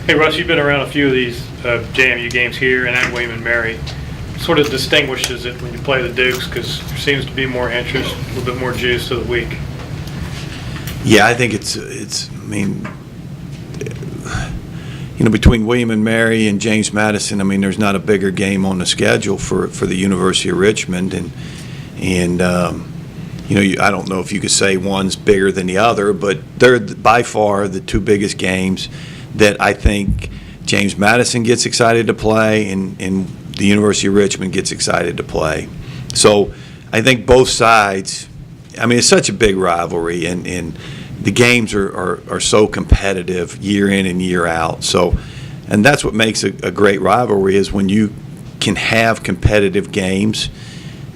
Hey Russ, you've been around a few of these JMU games here and at William & Mary. Sort of distinguishes it when you play the Dukes because there seems to be more interest, a little bit more juice to the week. Yeah, I think it's. I mean, between William & Mary and James Madison, I mean, there's not a bigger game on the schedule for the University of Richmond, and I don't know if you could say one's bigger than the other, but they're by far the two biggest games that I think James Madison gets excited to play and the University of Richmond gets excited to play. So I think both sides, I mean, it's such a big rivalry, and the games are so competitive year in and year out. So, and that's what makes a great rivalry is when you can have competitive games,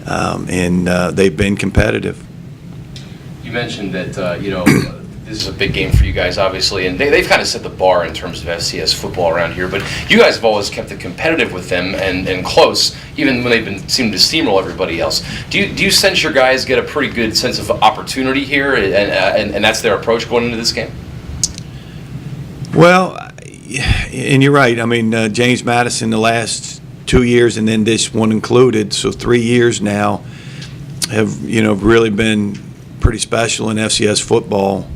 and they've been competitive. You mentioned that, this is a big game for you guys, obviously, and they've kind of set the bar in terms of FCS football around here, but you guys have always kept it competitive with them and close, even when they've seemed to steamroll everybody else. Do you sense your guys get a pretty good sense of opportunity here, and that's their approach going into this game? Well, and you're right. I mean, James Madison the last 2 years and then this one included, so 3 years now, have really been pretty special in FCS football.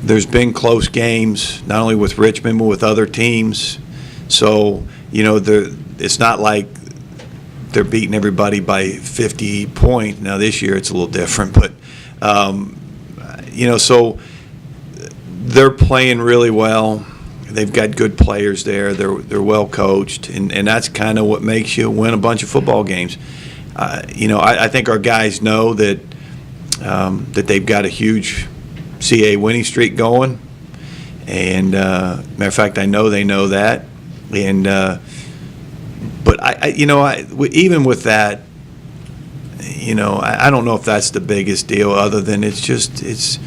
There's been close games, not only with Richmond, but with other teams. So, it's not like they're beating everybody by 50 points. Now, this year it's a little different, but, so they're playing really well. They've got good players there. They're well coached, and that's kind of what makes you win a bunch of football games. I think our guys know that they've got a huge CAA winning streak going, and matter of fact, I know they know that. And but even with that, I don't know if that's the biggest deal, other than it's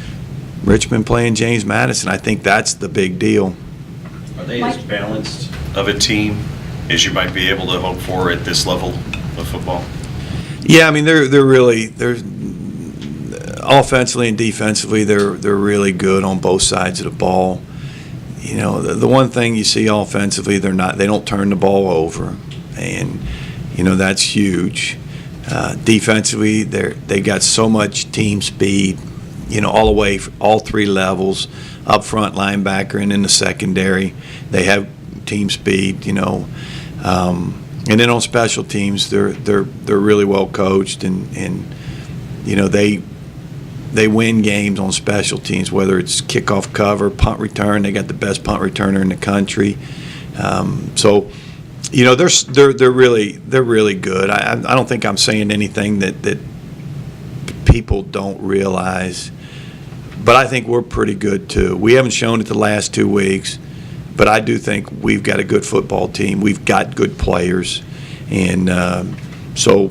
Richmond playing James Madison. I think that's the big deal. Are they as balanced of a team as you might be able to hope for at this level of football? Yeah, I mean they're offensively and defensively they're really good on both sides of the ball. The one thing you see offensively, they don't turn the ball over, and that's huge. Defensively, they got so much team speed, all the way, all three levels, up front, linebacker, and in the secondary, they have team speed. And then on special teams, they're really well coached, and they win games on special teams, whether it's kickoff cover, punt return. They got the best punt returner in the country. So they're really good. I don't think I'm saying anything that people don't realize, but I think we're pretty good too. We haven't shown it the last 2 weeks. But I do think we've got a good football team. We've got good players, and so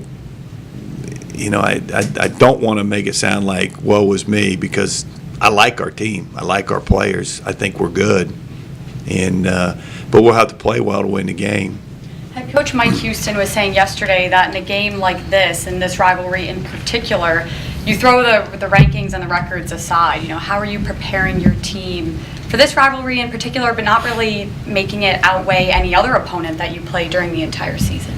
I don't want to make it sound like woe is me, because I like our team. I like our players. I think we're good, and but we'll have to play well to win the game. Head coach Mike Houston was saying yesterday that in a game like this, in this rivalry in particular, you throw the rankings and the records aside. How are you preparing your team for this rivalry in particular, but not really making it outweigh any other opponent that you play during the entire season?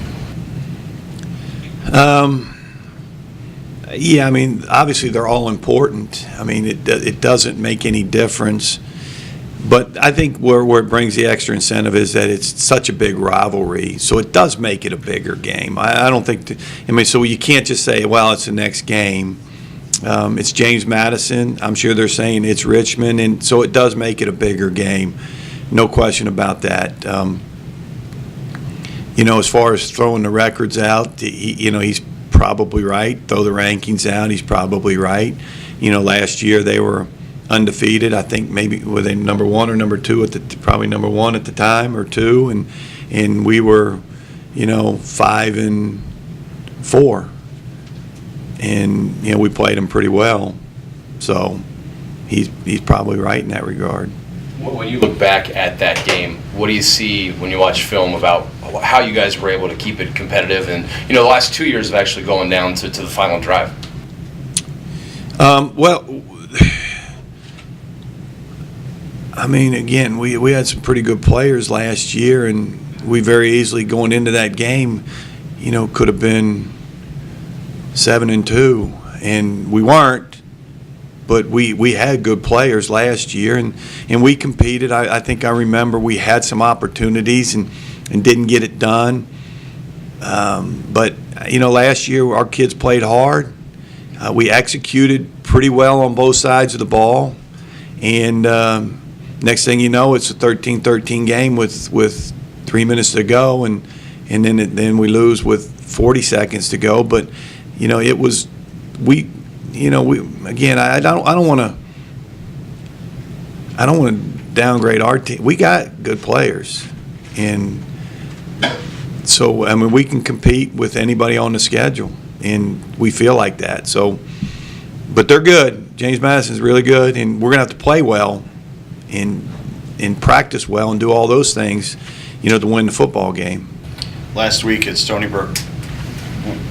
Yeah, I mean, obviously they're all important. I mean, it doesn't make any difference. But I think where it brings the extra incentive is that it's such a big rivalry, so it does make it a bigger game. I don't think so you can't just say, well, it's the next game. It's James Madison. I'm sure they're saying it's Richmond, and so it does make it a bigger game. No question about that. As far as throwing the records out, he's probably right. Throw the rankings out, he's probably right. Last year they were undefeated. I think maybe were they number one or number two probably number one at the time, or two, and we were 5-4. And we played him pretty well, so he's probably right in that regard. When you look back at that game, what do you see when you watch film about how you guys were able to keep it competitive, and the last 2 years of actually going down to the final drive? Well, I mean, again, we had some pretty good players last year, and we very easily going into that game, could have been 7-2, and we weren't. But we had good players last year, and we competed. I think I remember we had some opportunities and didn't get it done. But last year our kids played hard. We executed pretty well on both sides of the ball, and next thing you know, it's a 13-13 game with 3 minutes to go, and then we lose with 40 seconds to go. But it was we again, I don't want to downgrade our team. We got good players, and so I mean we can compete with anybody on the schedule, and we feel like that. So, but they're good. James Madison's really good, and we're gonna have to play well, and practice well, and do all those things, to win the football game. Last week at Stony Brook,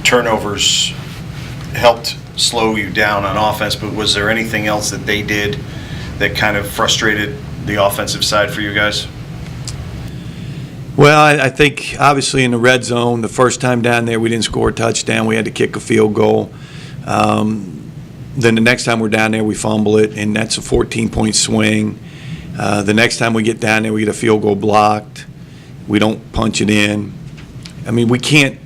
turnovers helped slow you down on offense, but was there anything else that they did that kind of frustrated the offensive side for you guys? Well, I think obviously in the red zone, the first time down there we didn't score a touchdown. We had to kick a field goal. Then the next time we're down there, we fumble it, and that's a 14-point swing. The next time we get down there, we get a field goal blocked. We don't punch it in. I mean, we can't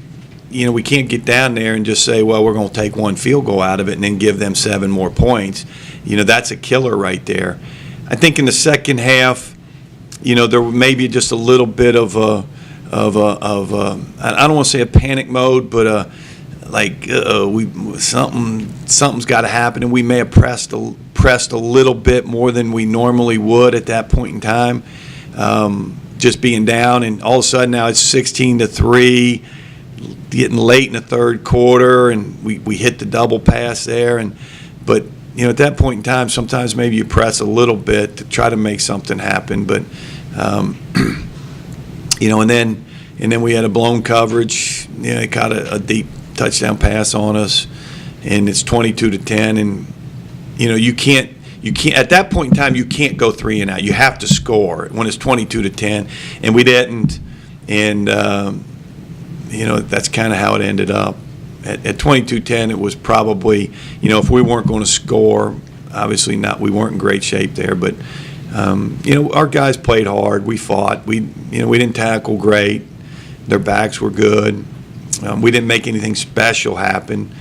get down there and just say, well, we're going to take one field goal out of it and then give them 7 more points. That's a killer right there. I think in the second half, there may be just a little bit of a I don't want to say a panic mode, but something's got to happen, and we may have pressed a little bit more than we normally would at that point in time, just being down, and all of a sudden now it's 16-3. Getting late in the third quarter, and we hit the double pass there, but at that point in time, sometimes maybe you press a little bit to try to make something happen, but and then we had a blown coverage. It caught a deep touchdown pass on us, and it's 22-10, and you can't at that point in time you can't go 3 and out. You have to score when it's 22-10, and we didn't, and that's kind of how it ended up. At 22-10, it was probably, if we weren't going to score, obviously not. We weren't in great shape there, but our guys played hard. We fought. We didn't tackle great. Their backs were good. We didn't make anything special happen.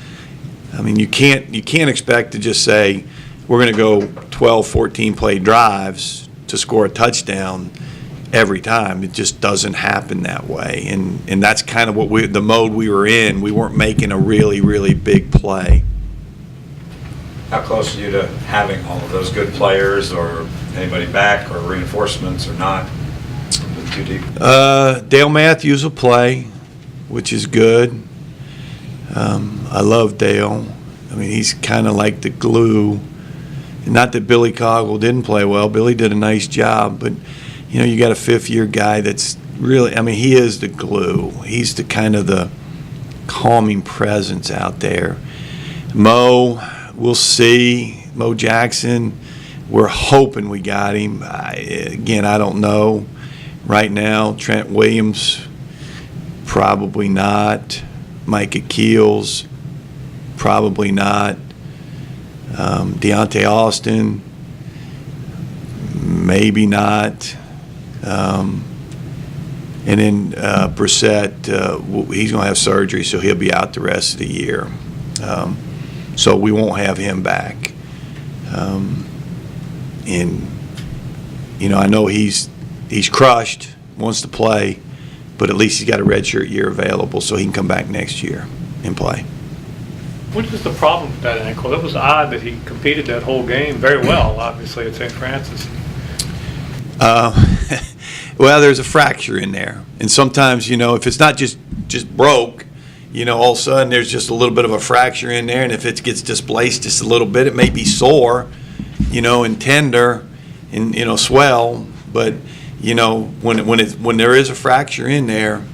I mean, you can't expect to just say we're going to go 12, 14 play drives to score a touchdown every time. It just doesn't happen that way, and that's kind of the mode we were in. We weren't making a really, really big play. How close are you to having all of those good players, or anybody back, or reinforcements, or not? Too deep. Dale Matthews will play, which is good. I love Dale. I mean, he's kind of like the glue. Not that Billy Coggle didn't play well. Billy did a nice job, but you got a 5th-year guy that's really, I mean, he is the glue. He's the kind of the calming presence out there. Mo, we'll see. Mo Jackson, we're hoping we got him. Again, I don't know right now. Trent Williams, probably not. Micah Keels, probably not. Deontay Austin, maybe not. And then Brissett, he's going to have surgery, so he'll be out the rest of the year. So we won't have him back. And I know he's crushed, wants to play, but at least he's got a redshirt year available, so he can come back next year and play. What is the problem with that ankle? It was odd that he competed that whole game very well, obviously, at St. Francis. Well, there's a fracture in there. And sometimes, if it's not just broke, all of a sudden there's just a little bit of a fracture in there. And if it gets displaced just a little bit, it may be sore, and tender and, swell. But, when there is a fracture in there,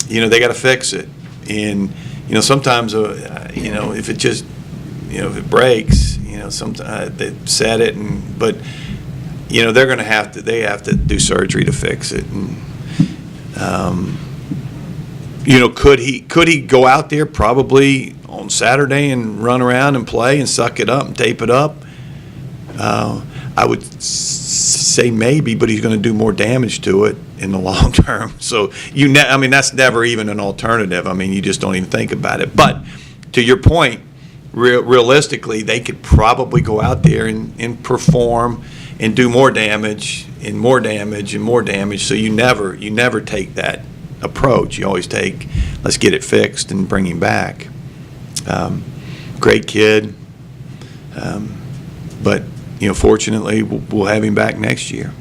they got to fix it. And, sometimes, if it just, if it breaks, sometimes they set it. But you know, they're going to have to, they have to do surgery to fix it. And, you know, could he go out there probably on Saturday and run around and play and suck it up and tape it up? I would say maybe, but he's going to do more damage to it in the long term. So I mean, that's never even an alternative. I mean, you just don't even think about it. But to your point, realistically, they could probably go out there and perform and do more damage and more damage and more damage. So you never take that approach. You always take, let's get it fixed and bring him back. Great kid, but you know, fortunately, we'll have him back next year.